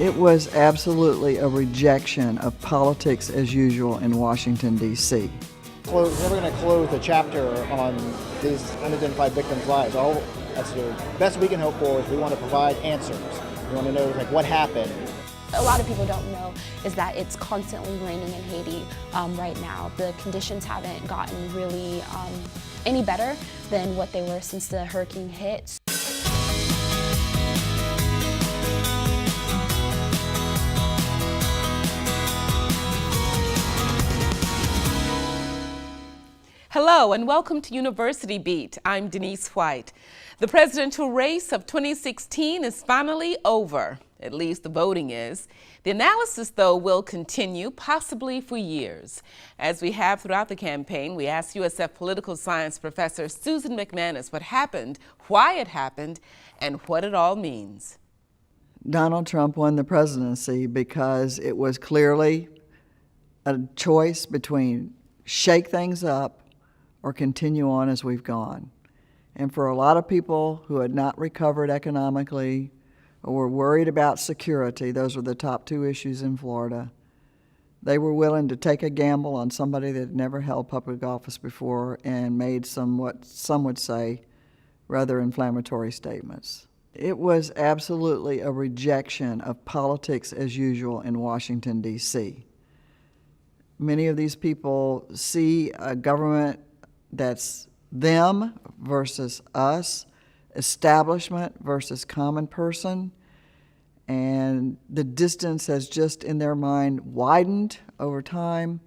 It was absolutely a rejection of politics as usual in Washington, D.C. We're never going to close the chapter on these unidentified victims' lives. That's the best we can hope for is we want to provide answers. We want to know what happened. A lot of people don't know is that it's constantly raining in Haiti right now. The conditions haven't gotten really any better than what they were since the hurricane hit. Hello and welcome to University Beat. I'm Denise White. The presidential race of 2016 is finally over. At least the voting is. The analysis, though, will continue, possibly for years. As we have throughout the campaign, we asked USF political science professor Susan McManus what happened, why it happened, and what it all means. Donald Trump won the presidency because it was clearly a choice between shake things up or continue on as we've gone. And for a lot of people who had not recovered economically or were worried about security, those were the top two issues in Florida, they were willing to take a gamble on somebody that had never held public office before and made what some would say rather inflammatory statements. It was absolutely a rejection of politics as usual in Washington, D.C. Many of these people see a government that's them versus us, establishment versus common person, and the distance has just in their mind widened over time,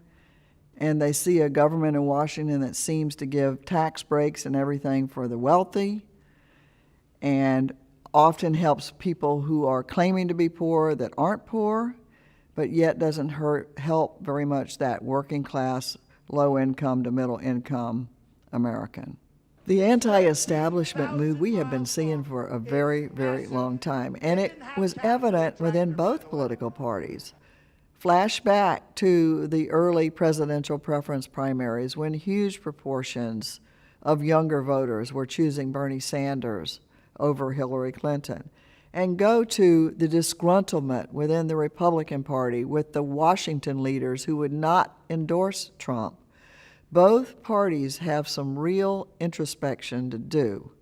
and they see a government in Washington that seems to give tax breaks and everything for the wealthy and often helps people who are claiming to be poor that aren't poor, but yet doesn't help very much that working class, low income to middle income American. The anti-establishment mood we have been seeing for a very, very long time, and it was evident within both political parties. Flash back to the early presidential preference primaries when huge proportions of younger voters were choosing Bernie Sanders over Hillary Clinton, and go to the disgruntlement within the Republican Party with the Washington leaders who would not endorse Trump. Both parties have some real introspection to do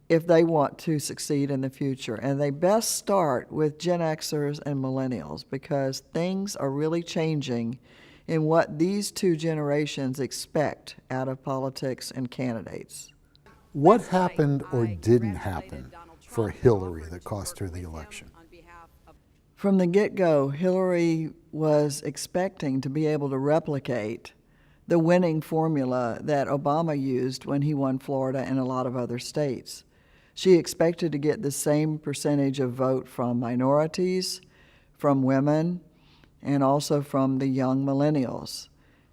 if they want to succeed in the future. And they best start with Gen Xers and millennials because things are really changing in what these two generations expect out of politics and candidates. What happened or didn't happen for Hillary that cost her the election? From the get-go, Hillary was expecting to be able to replicate the winning formula that Obama used when he won Florida and a lot of other states. She expected to get the same percentage of vote from minorities, from women, and also from the young millennials.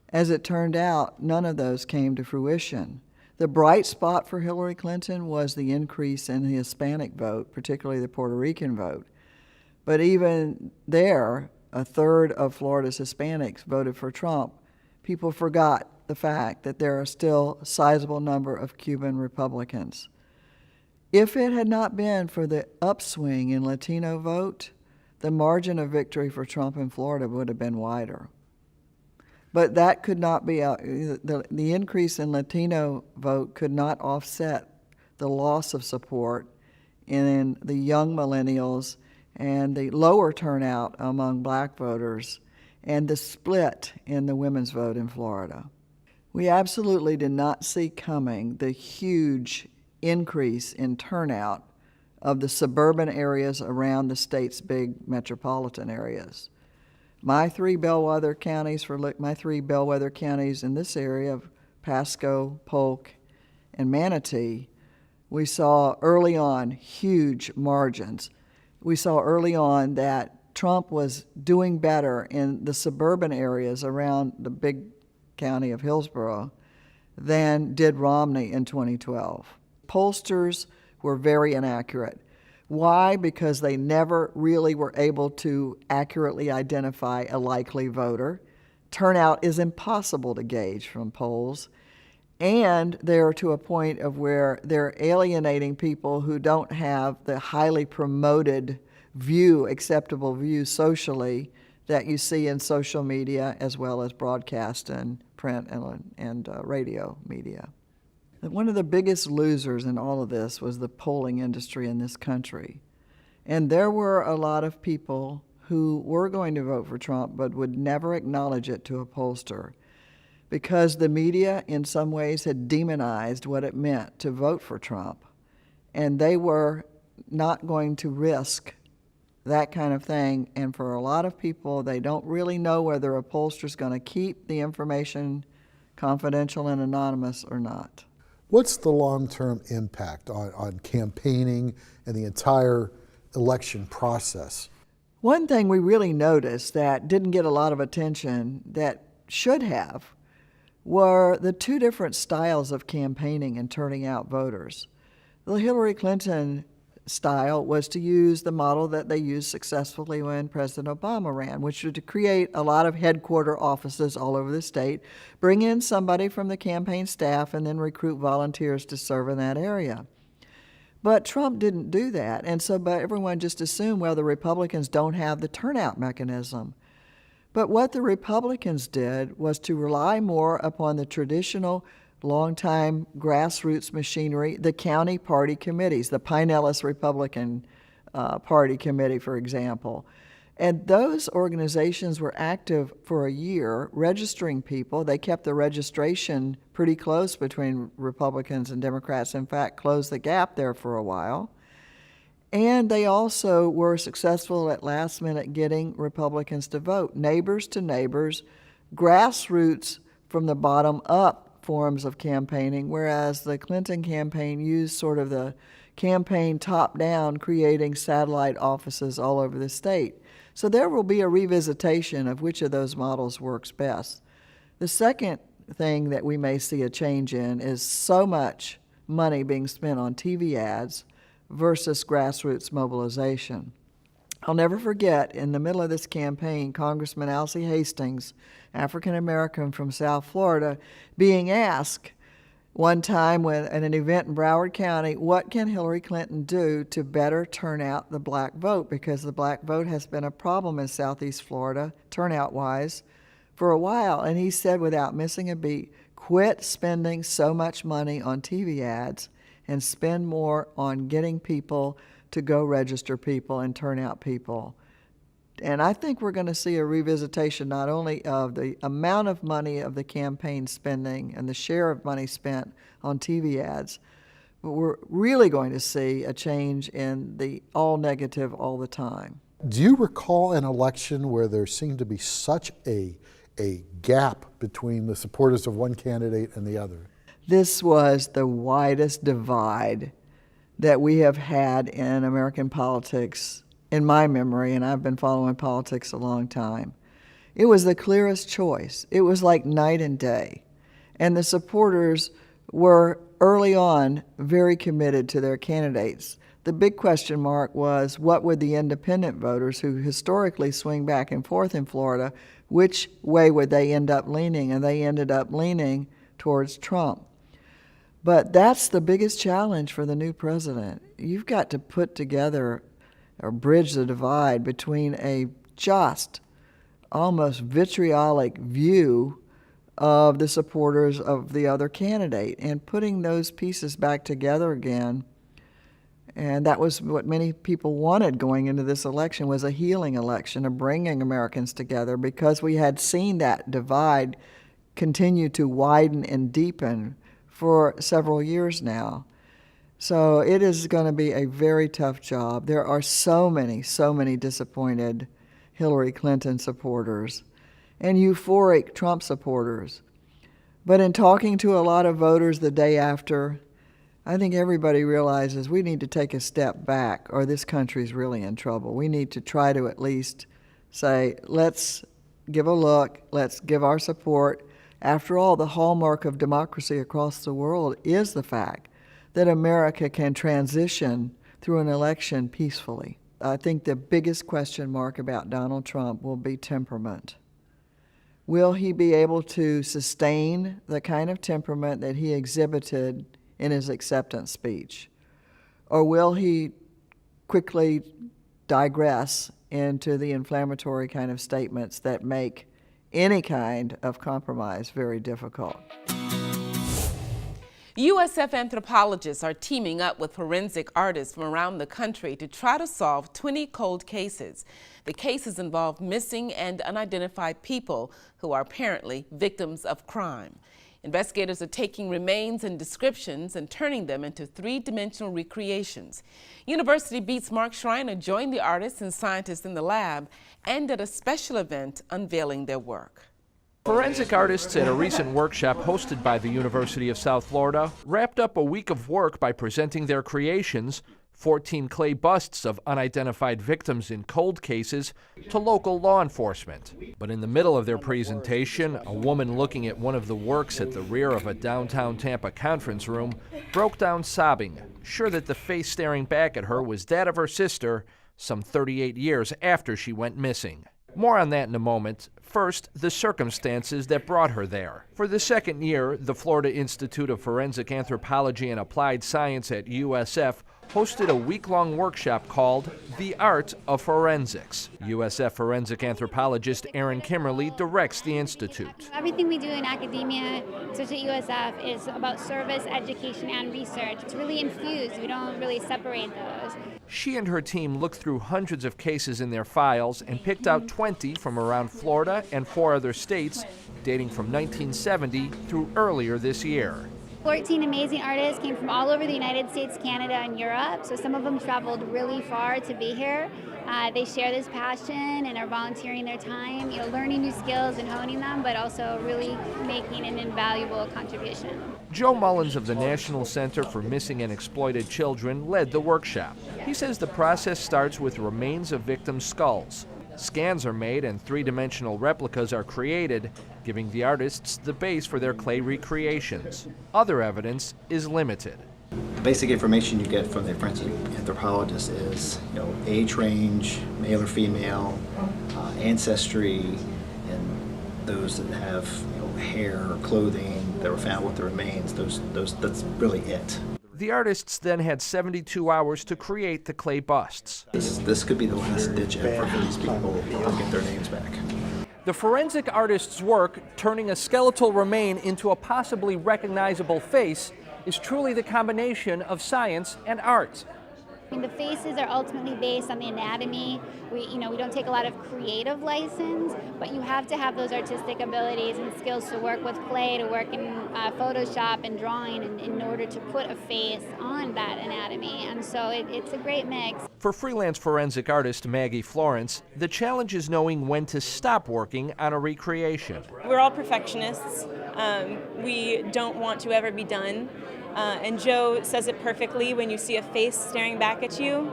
As it turned out, none of those came to fruition. The bright spot for Hillary Clinton was the increase in the Hispanic vote, particularly the Puerto Rican vote. But even there, a third of Florida's Hispanics voted for Trump. People forgot the fact that there are still a sizable number of Cuban Republicans. If it had not been for the upswing in Latino vote, the margin of victory for Trump in Florida would have been wider. But that could not be, the increase in Latino vote could not offset the loss of support in the young millennials and the lower turnout among black voters and the split in the women's vote in Florida. We absolutely did not see coming the huge increase in turnout of the suburban areas around the state's big metropolitan areas. My three bellwether counties in this area of Pasco, Polk, and Manatee, we saw early on huge margins. We saw early on that Trump was doing better in the suburban areas around the big county of Hillsborough than did Romney in 2012. Pollsters were very inaccurate. Why? Because they never really were able to accurately identify a likely voter. Turnout is impossible to gauge from polls. And they're to a point of where they're alienating people who don't have the highly promoted view, acceptable view socially that you see in social media as well as broadcast and print and radio media. One of the biggest losers in all of this was the polling industry in this country. And there were a lot of people who were going to vote for Trump but would never acknowledge it to a pollster because the media in some ways had demonized what it meant to vote for Trump. And they were not going to risk that kind of thing. And for a lot of people, they don't really know whether a pollster's going to keep the information confidential and anonymous or not. What's the long-term impact on campaigning and the entire election process? One thing we really noticed that didn't get a lot of attention that should have were the two different styles of campaigning and turning out voters. The Hillary Clinton style was to use the model that they used successfully when President Obama ran, which was to create a lot of headquarter offices all over the state, bring in somebody from the campaign staff, and then recruit volunteers to serve in that area. But Trump didn't do that, and so everyone just assumed, well, the Republicans don't have the turnout mechanism. But what the Republicans did was to rely more upon the traditional longtime grassroots machinery, the county party committees, the Pinellas Republican Party Committee, for example. And those organizations were active for a year, registering people. They kept the registration pretty close between Republicans and Democrats, in fact, closed the gap there for a while. And they also were successful at last minute getting Republicans to vote, neighbors to neighbors, grassroots from the bottom up forms of campaigning, whereas the Clinton campaign used sort of the campaign top-down, creating satellite offices all over the state. So there will be a revisitation of which of those models works best. The second thing that we may see a change in is so much money being spent on TV ads versus grassroots mobilization. I'll never forget, in the middle of this campaign, Congressman Alcee Hastings, African-American from South Florida, being asked one time at an event in Broward County, what can Hillary Clinton do to better turn out the black vote? Because the black vote has been a problem in Southeast Florida, turnout-wise, for a while. And he said, without missing a beat, quit spending so much money on TV ads and spend more on getting people to go register people and turn out people. And I think we're going to see a revisitation not only of the amount of money of the campaign spending and the share of money spent on TV ads, but we're really going to see a change in the all negative all the time. Do you recall an election where there seemed to be such a gap between the supporters of one candidate and the other? This was the widest divide that we have had in American politics in my memory, and I've been following politics a long time. It was the clearest choice. It was like night and day. And the supporters were early on very committed to their candidates. The big question mark was, what would the independent voters, who historically swing back and forth in Florida, which way would they end up leaning? And they ended up leaning towards Trump. But that's the biggest challenge for the new president. You've got to put together or bridge the divide between a just, almost vitriolic view of the supporters of the other candidate and putting those pieces back together again. And that was what many people wanted going into this election, was a healing election, of bringing Americans together, because we had seen that divide continue to widen and deepen for several years now. So it is going to be a very tough job. There are so many disappointed Hillary Clinton supporters and euphoric Trump supporters. But in talking to a lot of voters the day after, I think everybody realizes we need to take a step back or this country's really in trouble. We need to try to at least say, let's give a look, let's give our support. After all, the hallmark of democracy across the world is the fact that America can transition through an election peacefully. I think the biggest question mark about Donald Trump will be temperament. Will he be able to sustain the kind of temperament that he exhibited in his acceptance speech? Or will he quickly digress into the inflammatory kind of statements that make any kind of compromise very difficult. USF anthropologists are teaming up with forensic artists from around the country to try to solve 20 cold cases. The cases involve missing and unidentified people who are apparently victims of crime. Investigators are taking remains and descriptions and turning them into three-dimensional recreations. University Beat's Mark Schreiner joined the artists and scientists in the lab and at a special event unveiling their work. Forensic artists at a recent workshop hosted by the University of South Florida wrapped up a week of work by presenting their creations, 14 clay busts of unidentified victims in cold cases, to local law enforcement. But in the middle of their presentation, a woman looking at one of the works at the rear of a downtown Tampa conference room broke down sobbing, sure that the face staring back at her was that of her sister, some 38 years after she went missing. More on that in a moment. First, the circumstances that brought her there. For the second year, the Florida Institute of Forensic Anthropology and Applied Science at USF hosted a week-long workshop called The Art of Forensics. USF forensic anthropologist Erin Kimmerly directs the institute. Everything we do in academia, especially at USF, is about service, education, and research. It's really infused. We don't really separate those. She and her team looked through hundreds of cases in their files and picked out 20 from around Florida and 4 other states, dating from 1970 through earlier this year. 14 amazing artists came from all over the United States, Canada, and Europe. So some of them traveled really far to be here. They share this passion and are volunteering their time, learning new skills and honing them, but also really making an invaluable contribution. Joe Mullins of the National Center for Missing and Exploited Children led the workshop. He says the process starts with remains of victims' skulls. Scans are made and three-dimensional replicas are created, giving the artists the base for their clay recreations. Other evidence is limited. The basic information you get from the forensic anthropologist is, age range, male or female, ancestry, and those that have, hair or clothing that were found with the remains. That's really it. The artists then had 72 hours to create the clay busts. This could be the last ditch effort for these people to get their names back. The forensic artist's work, turning a skeletal remain into a possibly recognizable face, is truly the combination of science and art. The faces are ultimately based on the anatomy. We don't take a lot of creative license, but you have to have those artistic abilities and skills to work with clay, to work in Photoshop and drawing in order to put a face on that anatomy. And so it's a great mix. For freelance forensic artist Maggie Florence, the challenge is knowing when to stop working on a recreation. We're all perfectionists. We don't want to ever be done. And Joe says it perfectly: when you see a face staring back at you,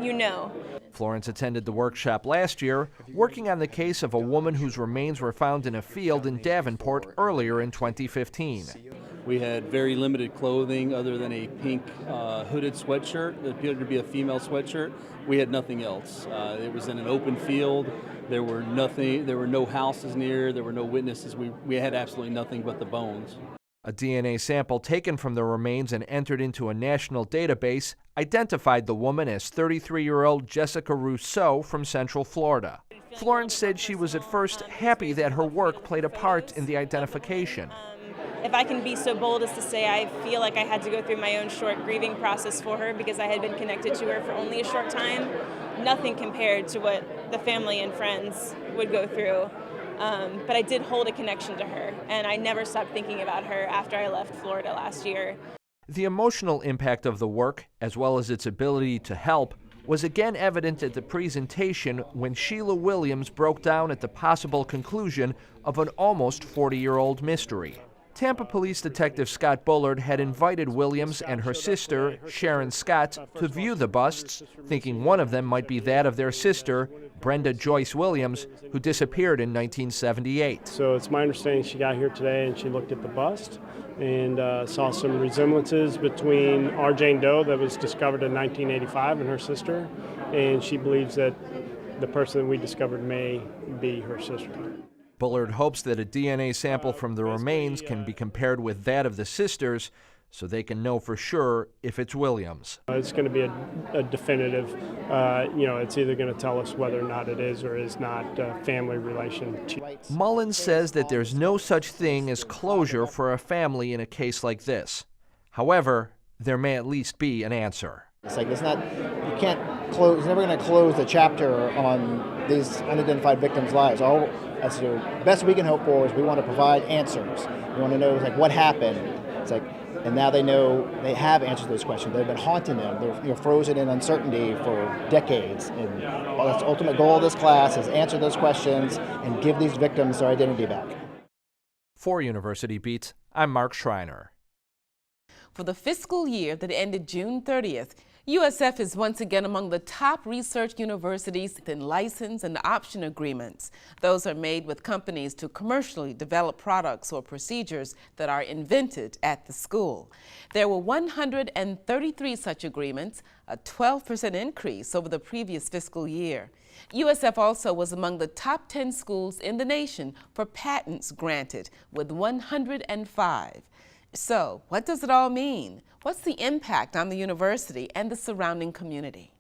you know. Florence attended the workshop last year, working on the case of a woman whose remains were found in a field in Davenport earlier in 2015. We had very limited clothing other than a pink hooded sweatshirt that appeared to be a female sweatshirt. We had nothing else. It was in an open field. There were no houses near, there were no witnesses. We had absolutely nothing but the bones. A DNA sample taken from the remains and entered into a national database identified the woman as 33-year-old Jessica Rousseau from Central Florida. Florence said she was at first happy that her work played a part in the identification. If I can be so bold as to say, I feel like I had to go through my own short grieving process for her because I had been connected to her for only a short time. Nothing compared to what the family and friends would go through. But I did hold a connection to her, and I never stopped thinking about her after I left Florida last year. The emotional impact of the work, as well as its ability to help, was again evident at the presentation when Sheila Williams broke down at the possible conclusion of an almost 40-year-old mystery. Tampa Police Detective Scott Bullard had invited Williams and her sister, Sharon Scott, to view the busts, thinking one of them might be that of their sister, Brenda Joyce Williams, who disappeared in 1978. So it's my understanding she got here today and she looked at the bust and saw some resemblances between our Jane Doe that was discovered in 1985 and her sister, and she believes that the person that we discovered may be her sister. Bullard hopes that a DNA sample from the remains can be compared with that of the sisters so they can know for sure if it's Williams. It's going to be a definitive, it's either going to tell us whether or not it is or is not a family relation. Mullins says that there's no such thing as closure for a family in a case like this. However, there may at least be an answer. It's like, you can't close, it's never going to close the chapter on these unidentified victims' lives. All that's the best we can hope for is we want to provide answers. We want to know what happened. It's like, and now they know they have answers to those questions. They've been haunting them. They're frozen in uncertainty for decades. And that's the ultimate goal of this class is answer those questions and give these victims their identity back. For University Beat, I'm Mark Schreiner. For the fiscal year that ended June 30th, USF is once again among the top research universities in license and option agreements. Those are made with companies to commercially develop products or procedures that are invented at the school. There were 133 such agreements, a 12% increase over the previous fiscal year. USF also was among the top 10 schools in the nation for patents granted, with 105. So, what does it all mean? What's the impact on the university and the surrounding community?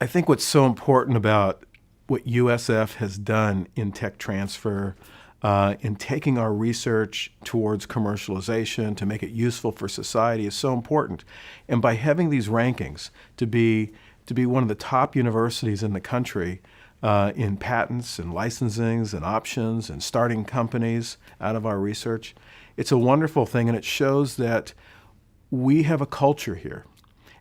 I think what's so important about what USF has done in tech transfer, in taking our research towards commercialization to make it useful for society is so important. And by having these rankings to be one of the top universities in the country in patents and licensings and options and starting companies out of our research, it's a wonderful thing, and it shows that we have a culture here.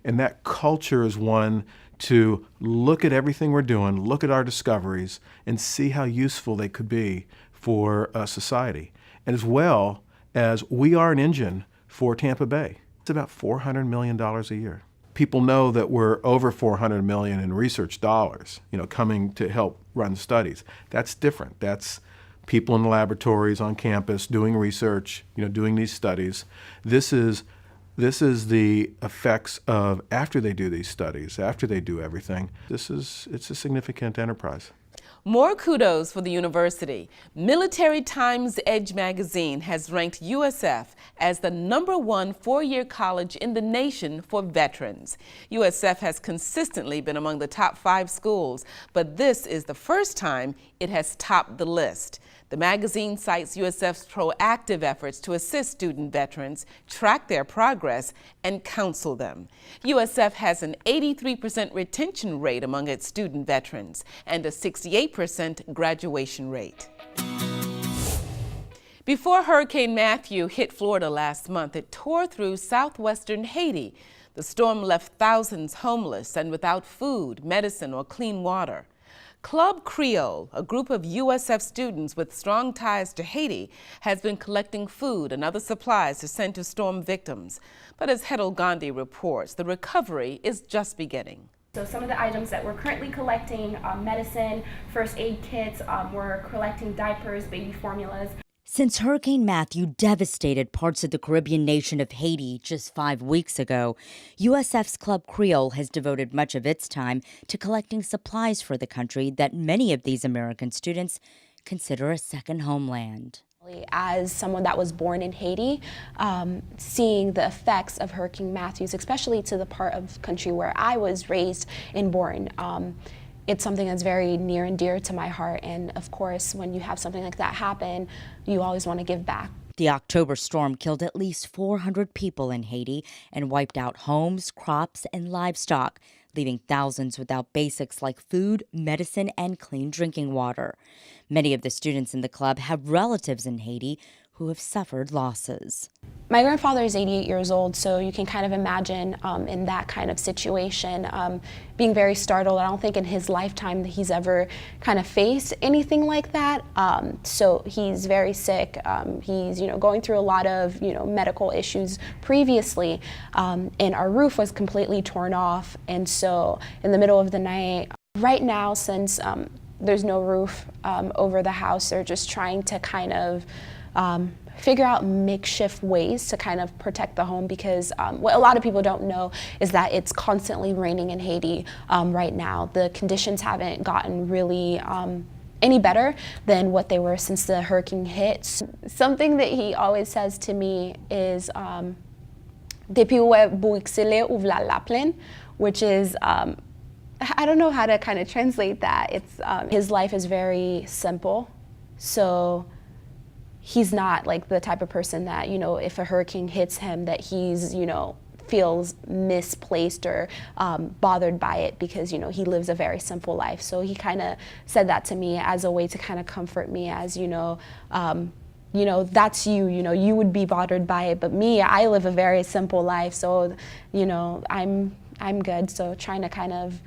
And that culture is one to look at everything we're doing, look at our discoveries, and see how useful they could be for society. And as well as we are an engine for Tampa Bay. It's about $400 million a year. People know that we're over $400 million in research dollars, coming to help run studies. That's different. That's people in the laboratories on campus doing research, doing these studies. This is the effects of after they do these studies, after they do everything. It's a significant enterprise. More kudos for the university. Military Times Edge magazine has ranked USF as the #1 four-year college in the nation for veterans. USF has consistently been among the top 5 schools, but this is the first time it has topped the list. The magazine cites USF's proactive efforts to assist student veterans, track their progress, and counsel them. USF has an 83% retention rate among its student veterans and a 68% graduation rate. Before Hurricane Matthew hit Florida last month, it tore through southwestern Haiti. The storm left thousands homeless and without food, medicine, or clean water. Club Creole, a group of USF students with strong ties to Haiti, has been collecting food and other supplies to send to storm victims. But as Hedel Gandhi reports, the recovery is just beginning. So some of the items that we're currently collecting, medicine, first aid kits, we're collecting diapers, baby formulas. Since Hurricane Matthew devastated parts of the Caribbean nation of Haiti just 5 weeks ago, USF's Club Creole has devoted much of its time to collecting supplies for the country that many of these American students consider a second homeland. As someone that was born in Haiti, seeing the effects of Hurricane Matthew, especially to the part of the country where I was raised and born, it's something that's very near and dear to my heart. And of course, when you have something like that happen, you always want to give back. The October storm killed at least 400 people in Haiti and wiped out homes, crops, and livestock, leaving thousands without basics like food, medicine, and clean drinking water. Many of the students in the club have relatives in Haiti who have suffered losses. My grandfather is 88 years old, so you can kind of imagine in that kind of situation, being very startled. I don't think in his lifetime that he's ever kind of faced anything like that. So he's very sick. He's going through a lot of medical issues previously, and our roof was completely torn off. And so in the middle of the night, right now, since there's no roof over the house, they're just trying to kind of figure out makeshift ways to kind of protect the home, because what a lot of people don't know is that it's constantly raining in Haiti right now. The conditions haven't gotten really any better than what they were since the hurricane hit. Something that he always says to me is, Depi wè Bouixele ouvla la plaine, which is, I don't know how to kind of translate that. It's, his life is very simple. So he's not like the type of person that, you know, if a hurricane hits him, that he's, you know, feels misplaced or bothered by it, because, you know, he lives a very simple life. So he kind of said that to me as a way to kind of comfort me, as, you know, that's you know, you would be bothered by it, but me, I live a very simple life. So, you know, I'm good. So trying to kind of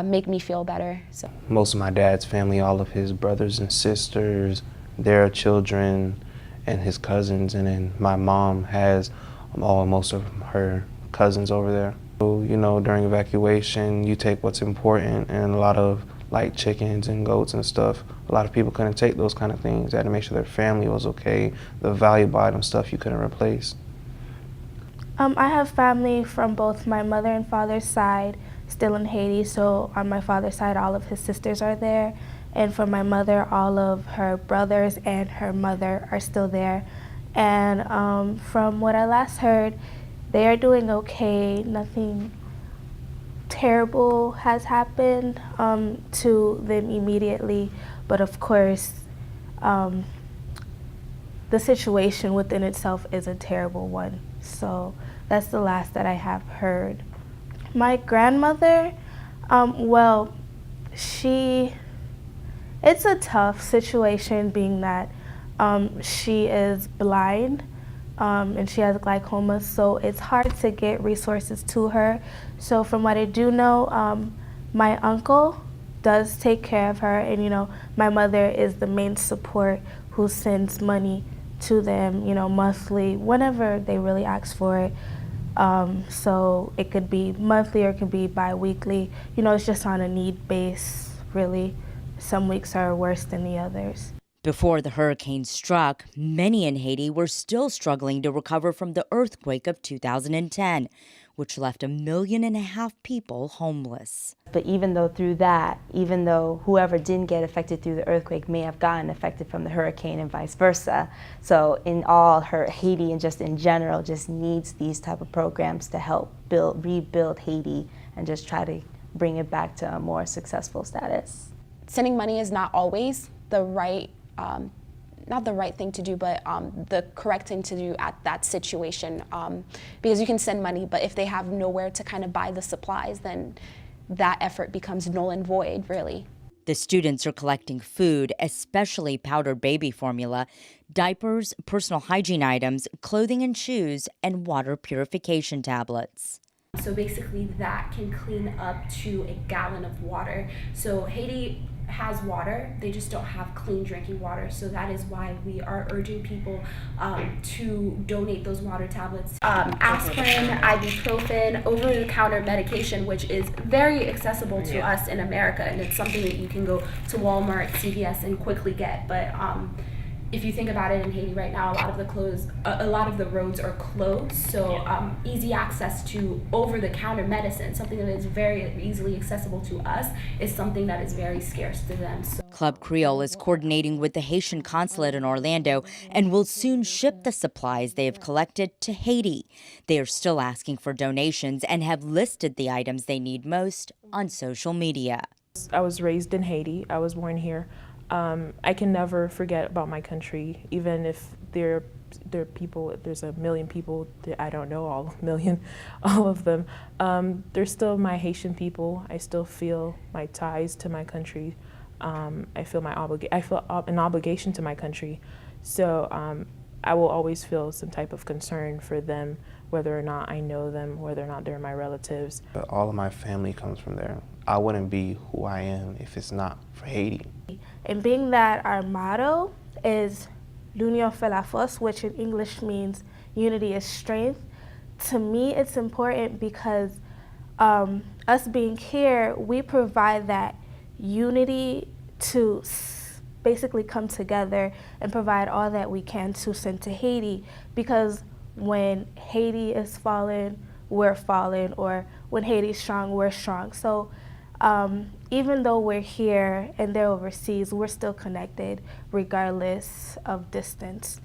make me feel better. So most of my dad's family, all of his brothers and sisters, their children, and his cousins, and then my mom has most of her cousins over there. So, you know, during evacuation, you take what's important, and a lot of like chickens and goats and stuff, a lot of people couldn't take those kind of things. They had to make sure their family was okay. The valuable item stuff you couldn't replace. I have family from both my mother and father's side still in Haiti. So on my father's side, all of his sisters are there. And for my mother, all of her brothers and her mother are still there. And from what I last heard, they are doing okay. Nothing terrible has happened to them immediately. But of course, the situation within itself is a terrible one. So that's the last that I have heard. My grandmother, well, it's a tough situation, being that she is blind and she has glaucoma, so it's hard to get resources to her. So from what I do know, my uncle does take care of her, and, you know, my mother is the main support who sends money to them, you know, monthly, whenever they really ask for it. So it could be monthly or it could be bi-weekly. You know, it's just on a need base, really. Some weeks are worse than the others. Before the hurricane struck, many in Haiti were still struggling to recover from the earthquake of 2010, which left 1.5 million people homeless. But even though through that, even though whoever didn't get affected through the earthquake may have gotten affected from the hurricane and vice versa, so in all, Haiti and just in general just needs these type of programs to help rebuild Haiti and just try to bring it back to a more successful status. Sending money is not always the right, not the right thing to do, but the correct thing to do at that situation, because you can send money, but if they have nowhere to kind of buy the supplies, then that effort becomes null and void, really. The students are collecting food, especially powdered baby formula, diapers, personal hygiene items, clothing and shoes, and water purification tablets. So basically that can clean up to a gallon of water. So Haiti has water, they just don't have clean drinking water. So that is why we are urging people to donate those water tablets. Aspirin, ibuprofen, over-the-counter medication, which is very accessible to us in America, and it's something that you can go to Walmart, CVS, and quickly get. But if you think about it, in Haiti right now, a lot of the roads are closed, so easy access to over-the-counter medicine, something that is very easily accessible to us, is something that is very scarce to them. So. Club Creole is coordinating with the Haitian consulate in Orlando and will soon ship the supplies they have collected to Haiti. They are still asking for donations and have listed the items they need most on social media. I was raised in Haiti. I was born here. I can never forget about my country, even if there are people, there's 1 million people that I don't know all of them. They're still my Haitian people. I still feel my ties to my country. I feel an obligation to my country. So I will always feel some type of concern for them, whether or not I know them, whether or not they're my relatives. All of my family comes from there. I wouldn't be who I am if it's not for Haiti. And being that our motto is L'union fait la force, which in English means unity is strength, to me it's important because us being here, we provide that unity to basically come together and provide all that we can to send to Haiti, because when Haiti is falling, we're falling, or when Haiti's strong, we're strong. So even though we're here and they're overseas, we're still connected regardless of distance.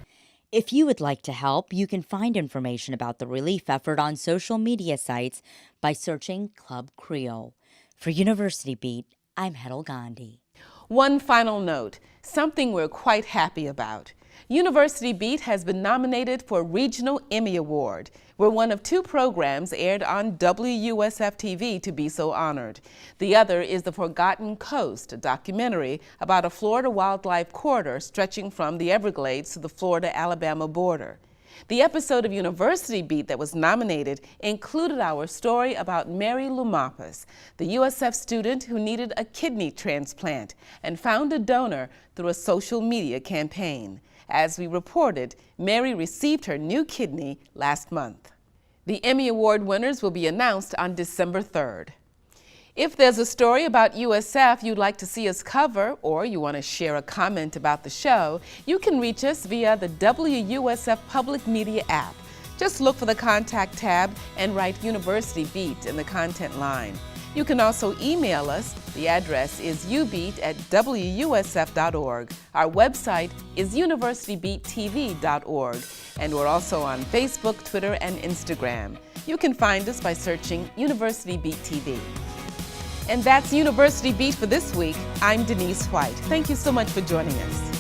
If you would like to help, you can find information about the relief effort on social media sites by searching Club Creole. For University Beat, I'm Hedel Gandhi. One final note, something we're quite happy about. University Beat has been nominated for a Regional Emmy Award. We're one of 2 programs aired on WUSF-TV to be so honored. The other is The Forgotten Coast, a documentary about a Florida wildlife corridor stretching from the Everglades to the Florida-Alabama border. The episode of University Beat that was nominated included our story about Mary Lumapis, the USF student who needed a kidney transplant and found a donor through a social media campaign. As we reported, Mary received her new kidney last month. The Emmy Award winners will be announced on December 3rd. If there's a story about USF you'd like to see us cover, or you want to share a comment about the show, you can reach us via the WUSF Public Media app. Just look for the Contact tab and write University Beat in the content line. You can also email us. The address is ubeat@wusf.org. Our website is universitybeattv.org. And we're also on Facebook, Twitter, and Instagram. You can find us by searching University Beat TV. And that's University Beat for this week. I'm Denise White. Thank you so much for joining us.